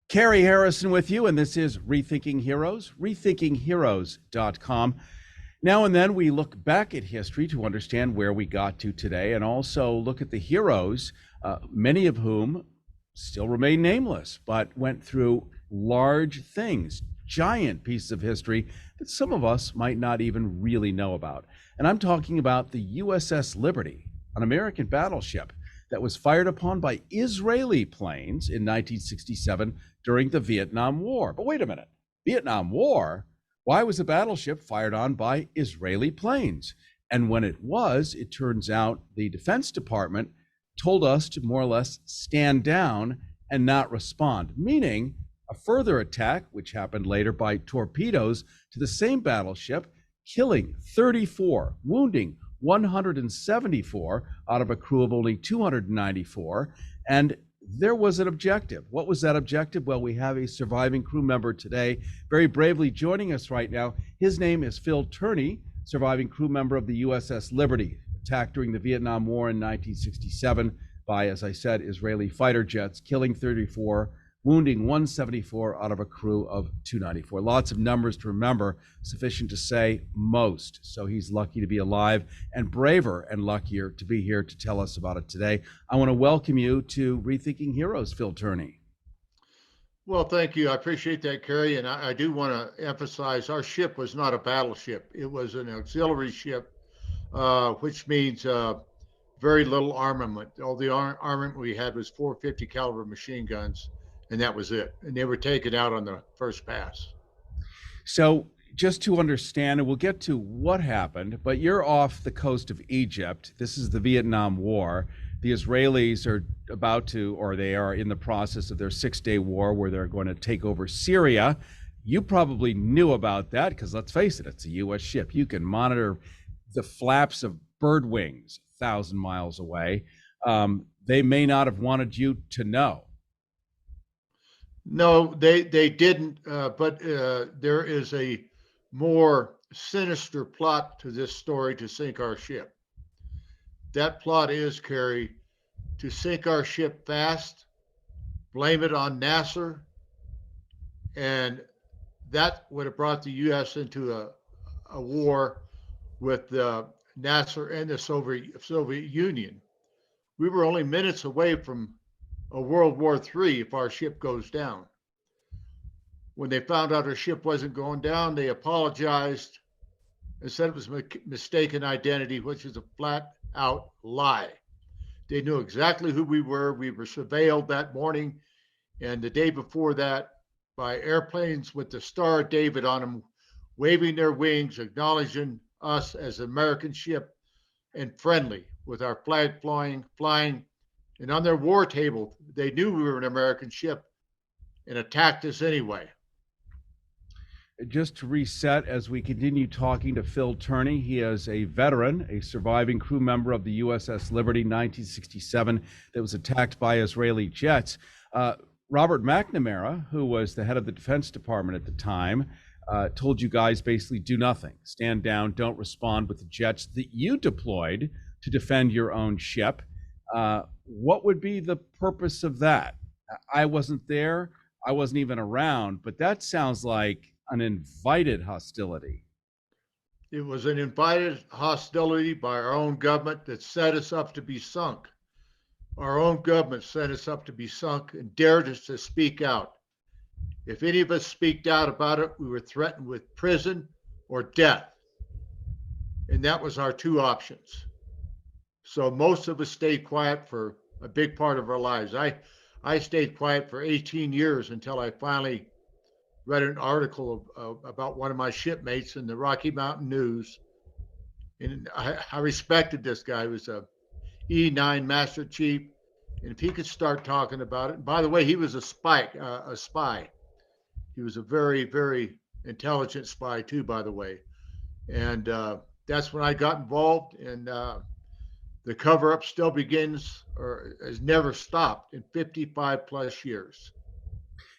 Cary Harrison with you, and this is Rethinking Heroes, rethinkingheroes.com. Now and then we look back at history to understand where we got to today and also look at the heroes, many of whom still remain nameless, but went through large things, giant pieces of history that some of us might not even really know about. And I'm talking about the USS Liberty, an American battleship that was fired upon by Israeli planes in 1967 during the Vietnam War. But wait a minute, Vietnam War? Why was a battleship fired on by Israeli planes? And when it was, it turns out the Defense Department told us to more or less stand down and not respond, meaning a further attack, which happened later by torpedoes to the same battleship, killing 34, wounding 174 out of a crew of only 294. And there was an objective. What was that objective? Well, we have a surviving crew member today, very bravely joining us right now. His name is Phil Turney, surviving crew member of the USS Liberty, attacked during the Vietnam War in 1967 by, as I said, Israeli fighter jets, killing 34, wounding 174 out of a crew of 294. Lots of numbers to remember, sufficient to say most. So he's lucky to be alive and braver and luckier to be here to tell us about it today. I want to welcome you to Rethinking Heroes, Phil Turney. Well, thank you. I appreciate that, Cary. And I do want to emphasize our ship was not a battleship. It was an auxiliary ship, which means very little armament. All the armament we had was 450 caliber machine guns. And that was it. And they were taken out on the first pass. So just to understand, and we'll get to what happened, but you're off the coast of Egypt. This is the Vietnam War. The Israelis are about to, or they are in the process of their 6-day war where they're going to take over Syria. You probably knew about that because let's face it, it's a U.S. ship. You can monitor the flaps of bird wings 1,000 miles away. They may not have wanted you to know. No, they didn't. But there is a more sinister plot to this story to sink our ship. That plot is, Cary, to sink our ship fast, blame it on Nasser, and that would have brought the U.S. into a war with Nasser and the Soviet Union. We were only minutes away from a World War III if our ship goes down. When they found out our ship wasn't going down, they apologized and said it was mistaken identity, which is a flat out lie. They knew exactly who we were. We were surveilled that morning and the day before that by airplanes with the Star of David on them, waving their wings, acknowledging us as an American ship and friendly with our flag flying. And on their war table, they knew we were an American ship and attacked us anyway. Just to reset, as we continue talking to Phil Turney, he is a veteran, a surviving crew member of the USS Liberty 1967 that was attacked by Israeli jets. Robert McNamara, who was the head of the Defense Department at the time, told you guys basically do nothing, stand down, don't respond with the jets that you deployed to defend your own ship. What would be the purpose of that? I wasn't there. I wasn't even around, but that sounds like an invited hostility. It was an invited hostility by our own government that set us up to be sunk. Our own government set us up to be sunk and dared us to speak out. If any of us speaked out about it, we were threatened with prison or death. And that was our two options. So most of us stayed quiet for a big part of our lives. I stayed quiet for 18 years until I finally read an article about one of my shipmates in the Rocky Mountain News. And I respected this guy. He was a E9 Master Chief. And if he could start talking about it, and by the way, he was a spy. He was a very, very intelligent spy too, by the way. And that's when I got involved. And the cover-up still begins or has never stopped in 55 plus years.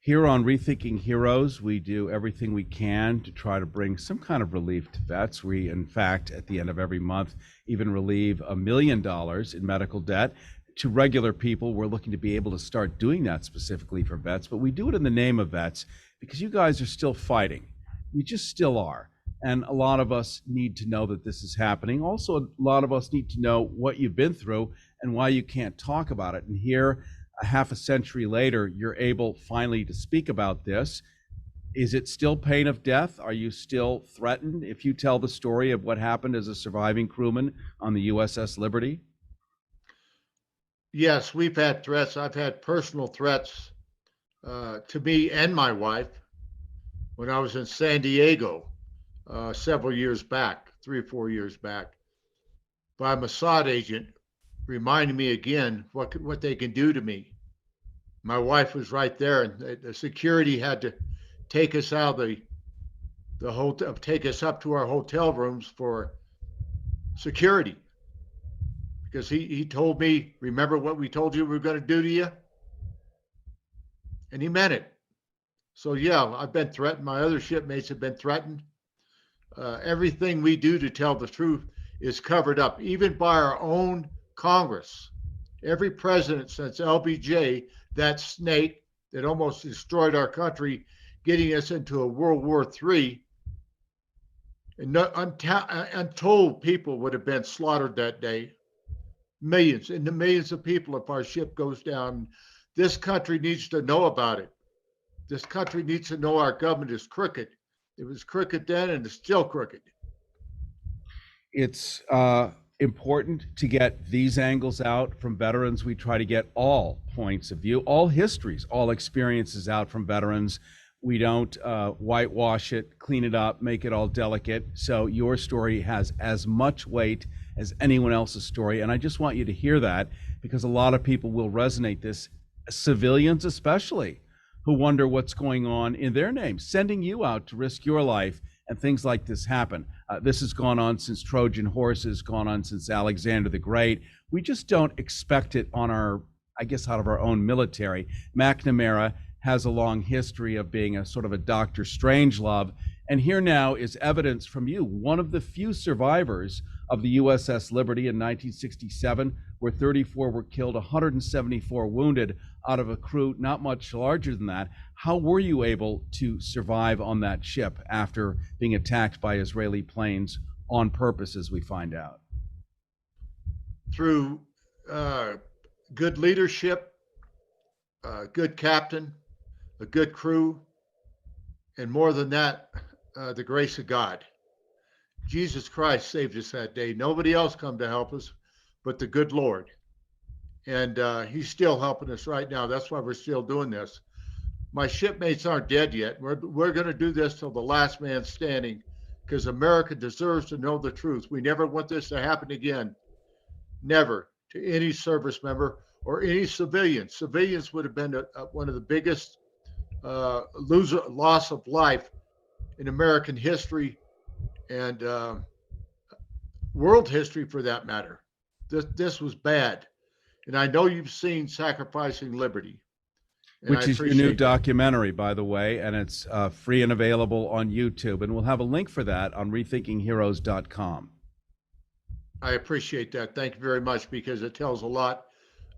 Here on Rethinking Heroes, we do everything we can to try to bring some kind of relief to vets. We, in fact, at the end of every month, even relieve $1 million in medical debt. to regular people, we're looking to be able to start doing that specifically for vets, but we do it in the name of vets because you guys are still fighting. You just still are. And a lot of us need to know that this is happening. Also, a lot of us need to know what you've been through and why you can't talk about it. And here, a half a century later, you're able finally to speak about this. Is it still pain of death? Are you still threatened if you tell the story of what happened as a surviving crewman on the USS Liberty? Yes, we've had threats. I've had personal threats to me and my wife when I was in San Diego several years back, 3 or 4 years back, by a Mossad agent reminding me again what they can do to me. My wife was right there, and the security had to take us out of the hotel, take us up to our hotel rooms for security, because he told me, remember what we told you we were going to do to you? And he meant it. So yeah, I've been threatened. My other shipmates have been threatened. Everything we do to tell the truth is covered up, even by our own Congress. Every president since LBJ, that snake that almost destroyed our country, getting us into a World War III, and untold people would have been slaughtered that day. Millions and the millions of people if our ship goes down. This country needs to know about it. This country needs to know our government is crooked. It was crooked then, and it's still crooked. It's important to get these angles out from veterans. We try to get all points of view, all histories, all experiences out from veterans. We don't whitewash it, clean it up, make it all delicate. So your story has as much weight as anyone else's story. And I just want you to hear that, because a lot of people will resonate this, civilians especially, who wonder what's going on in their names, sending you out to risk your life, and things like this happen. This has gone on since Trojan horses, gone on since Alexander the Great. We just don't expect it on our, I guess, out of our own military. McNamara has a long history of being a sort of a Dr. Strangelove. And here now is evidence from you, one of the few survivors of the USS Liberty in 1967, where 34 were killed, 174 wounded out of a crew not much larger than that. How were you able to survive on that ship after being attacked by Israeli planes on purpose, as we find out? Through good leadership, good captain, a good crew, and more than that, the grace of God. Jesus Christ saved us that day. Nobody else come to help us but the good Lord. And he's still helping us right now. That's why we're still doing this. My shipmates aren't dead yet. We're going to do this till the last man standing, because America deserves to know the truth. We never want this to happen again. Never, to any service member or any civilian. Civilians would have been one of the biggest loss of life in American history and world history, for that matter. This was bad. And I know you've seen Sacrificing Liberty. Which is your new documentary, by the way, and it's free and available on YouTube. And we'll have a link for that on rethinkingheroes.com. I appreciate that. Thank you very much, because it tells a lot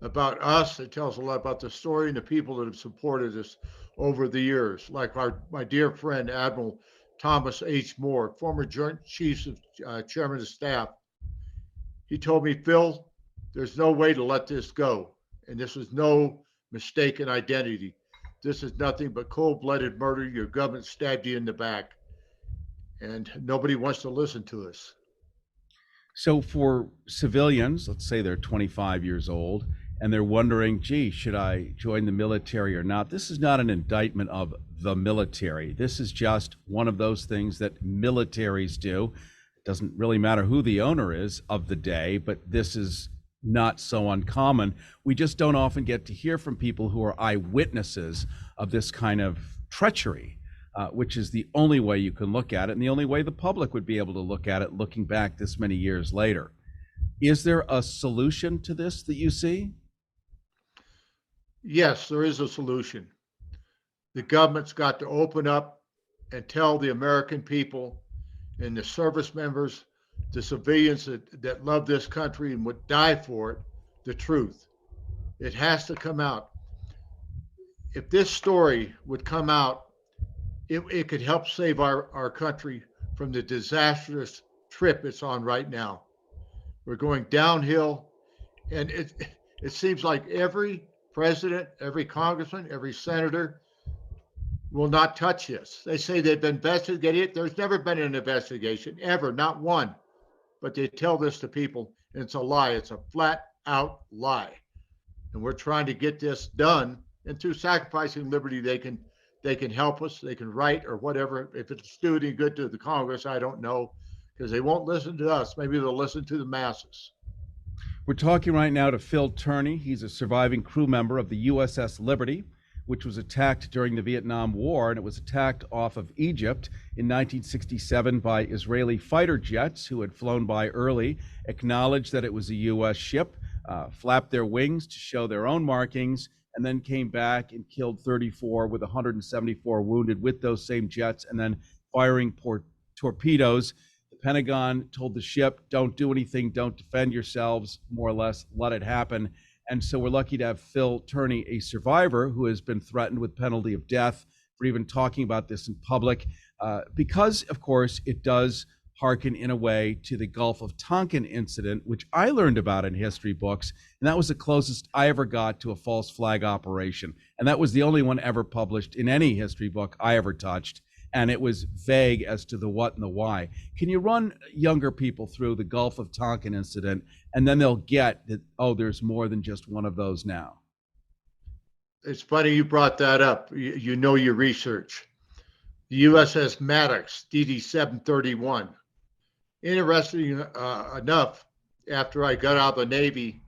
about us. It tells a lot about the story and the people that have supported us over the years, like my dear friend, Admiral Thomas H. Moore, former Joint Chiefs of Chairman of Staff. He told me, Phil, there's no way to let this go. And this was no mistaken identity. This is nothing but cold-blooded murder. Your government stabbed you in the back. And nobody wants to listen to us. So for civilians, let's say they're 25 years old, and they're wondering, gee, should I join the military or not? This is not an indictment of the military. This is just one of those things that militaries do. It doesn't really matter who the owner is of the day, but this is not so uncommon. We just don't often get to hear from people who are eyewitnesses of this kind of treachery, which is the only way you can look at it, and the only way the public would be able to look at it looking back this many years later. Is there a solution to this that you see? Yes, there is a solution. The government's got to open up and tell the American people and the service members, the civilians that love this country and would die for it, the truth. It has to come out. If this story would come out, it could help save our country from the disastrous trip it's on right now. We're going downhill, and it seems like every president, every congressman, every senator will not touch this. They say they've investigated it. There's never been an investigation, ever, not one. But they tell this to people, and it's a lie. It's a flat out lie. And we're trying to get this done. And through sacrificing liberty, they can help us. They can write or whatever. If it's doing any good to the Congress, I don't know, because they won't listen to us. Maybe they'll listen to the masses. We're talking right now to Phil Turney. He's a surviving crew member of the USS Liberty, which was attacked during the Vietnam War, and it was attacked off of Egypt in 1967 by Israeli fighter jets who had flown by early, acknowledged that it was a U.S. ship, flapped their wings to show their own markings, and then came back and killed 34 with 174 wounded with those same jets, and then firing torpedoes. The Pentagon told the ship, don't do anything, don't defend yourselves, more or less, let it happen. And so we're lucky to have Phil Turney, a survivor who has been threatened with penalty of death for even talking about this in public, because, of course, it does hearken in a way to the Gulf of Tonkin incident, which I learned about in history books, and that was the closest I ever got to a false flag operation. And that was the only one ever published in any history book I ever touched. And it was vague as to the what and the why. Can you run younger people through the Gulf of Tonkin incident, and then they'll get that, oh, there's more than just one of those now? It's funny you brought that up. You know your research. The USS Maddox, DD 731. Interesting enough, after I got out of the Navy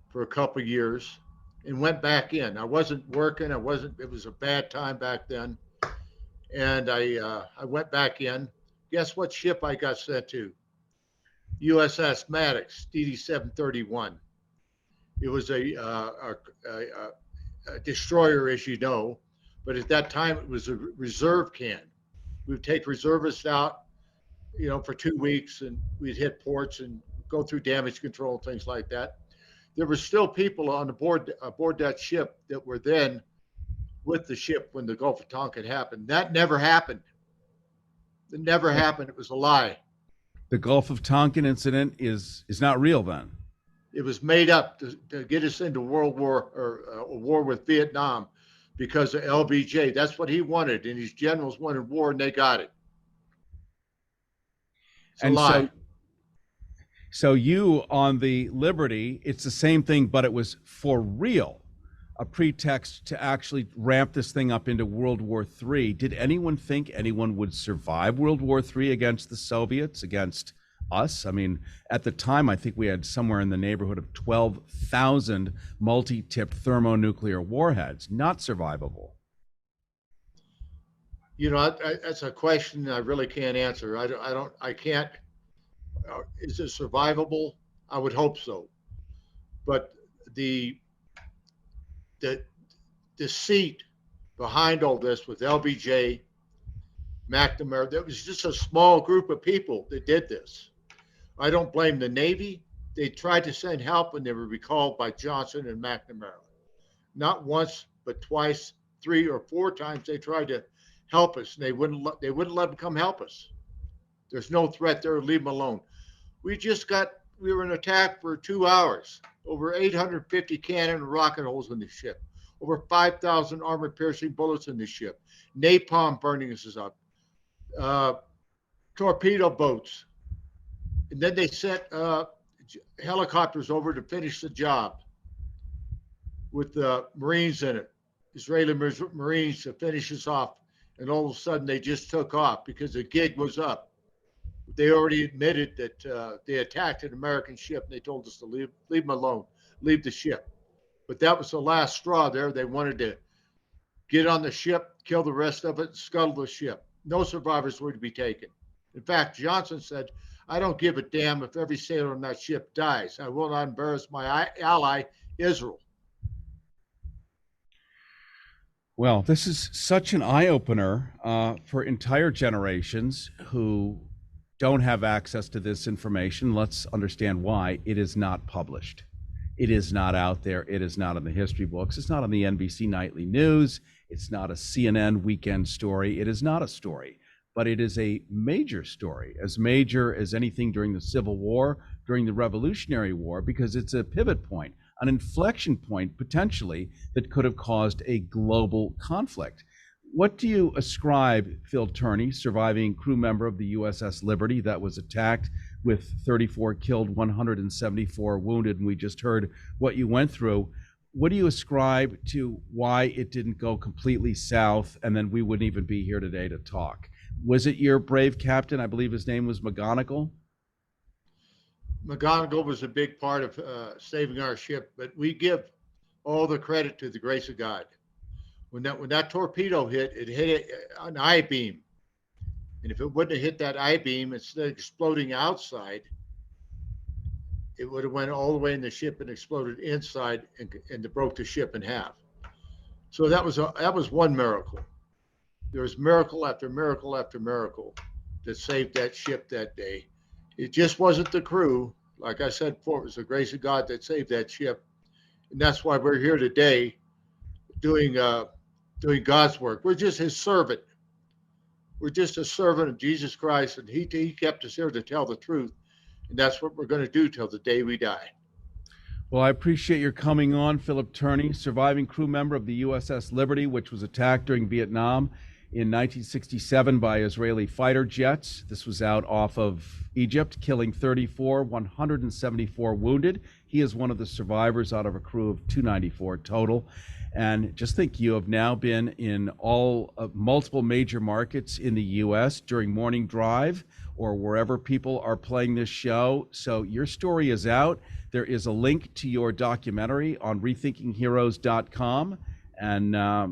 for a couple of years and went back in. I wasn't working. It was a bad time back then. And I went back in. Guess what ship I got sent to? USS Maddox, DD 731. It was a destroyer, as you know, but at that time it was a reserve can. We would take reservists out, for 2 weeks, and we'd hit ports and go through damage control and things like that. There were still people aboard that ship that were then with the ship when the Gulf of Tonkin happened. That never happened. It never happened. It was a lie. The Gulf of Tonkin incident is not real then? It was made up to get us into World War or a war with Vietnam because of LBJ. That's what he wanted, and his generals wanted war, and they got it. It's a lie. So you on the Liberty, it's the same thing, but it was for real. A pretext to actually ramp this thing up into World War III. Did anyone think anyone would survive World War III against the Soviets, against us? I mean, at the time, I think we had somewhere in the neighborhood of 12,000 multi-tipped thermonuclear warheads. Not survivable. That's a question I really can't answer. I can't. Is it survivable? I would hope so. But the deceit behind all this with LBJ, McNamara, there was just a small group of people that did this. I don't blame the Navy. They tried to send help and they were recalled by Johnson and McNamara. Not once, but twice, 3 or 4 times they tried to help us. And they wouldn't let them come help us. There's no threat there. Leave them alone. We were in attack for 2 hours. Over 850 cannon and rocket holes in the ship. Over 5,000 armor-piercing bullets in the ship. Napalm burning us up. Torpedo boats. And then they sent helicopters over to finish the job with the Marines in it. Israeli Marines to finish us off. And all of a sudden they just took off because the gig was up. They already admitted that they attacked an American ship, and they told us to leave them alone, leave the ship. But that was the last straw there. They wanted to get on the ship, kill the rest of it, scuttle the ship. No survivors were to be taken. In fact, Johnson said, I don't give a damn if every sailor on that ship dies. I will not embarrass my ally, Israel. Well, this is such an eye-opener for entire generations who don't have access to this information. Let's understand why it is not published. It is not out there. It is not in the history books. It's not on the NBC Nightly News. It's not a CNN weekend story. It is not a story, but it is a major story, as major as anything during the Civil War, during the Revolutionary War, because it's a pivot point, an inflection point potentially that could have caused a global conflict. What do you ascribe, Phil Turney, surviving crew member of the USS Liberty that was attacked with 34 killed, 174 wounded, and we just heard what you went through. What do you ascribe to why it didn't go completely south, and then we wouldn't even be here today to talk? Was it your brave captain? I believe his name was McGonigal. McGonigal was a big part of saving our ship, but we give all the credit to the grace of God. When that torpedo hit, it hit an I-beam. And if it wouldn't have hit that I-beam, instead of exploding outside, it would have went all the way in the ship and exploded inside and broke the ship in half. So that was one miracle. There was miracle after miracle after miracle that saved that ship that day. It just wasn't the crew. Like I said before, it was the grace of God that saved that ship. And that's why we're here today doing God's work. We're just his servant. We're just a servant of Jesus Christ, and he kept us here to tell the truth. And that's what we're going to do till the day we die. Well, I appreciate your coming on, Philip Turney, surviving crew member of the USS Liberty, which was attacked during Vietnam in 1967 by Israeli fighter jets. This was out off of Egypt, killing 34, 174 wounded. He is one of the survivors out of a crew of 294 total. And just think, you have now been in multiple major markets in the U.S. during morning drive or wherever people are playing this show. So your story is out. There is a link to your documentary on rethinkingheroes.com. And I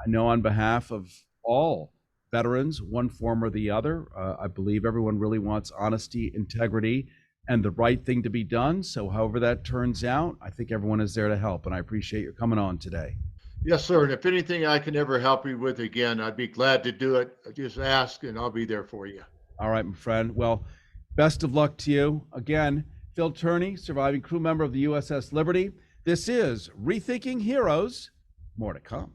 know on behalf of all veterans, one form or the other, I believe everyone really wants honesty, integrity, and the right thing to be done. So however that turns out, I think everyone is there to help. And I appreciate your coming on today. Yes, sir. And if anything I can ever help you with again, I'd be glad to do it. Just ask and I'll be there for you. All right, my friend. Well, best of luck to you. Again, Phil Turney, surviving crew member of the USS Liberty. This is Rethinking Heroes. More to come.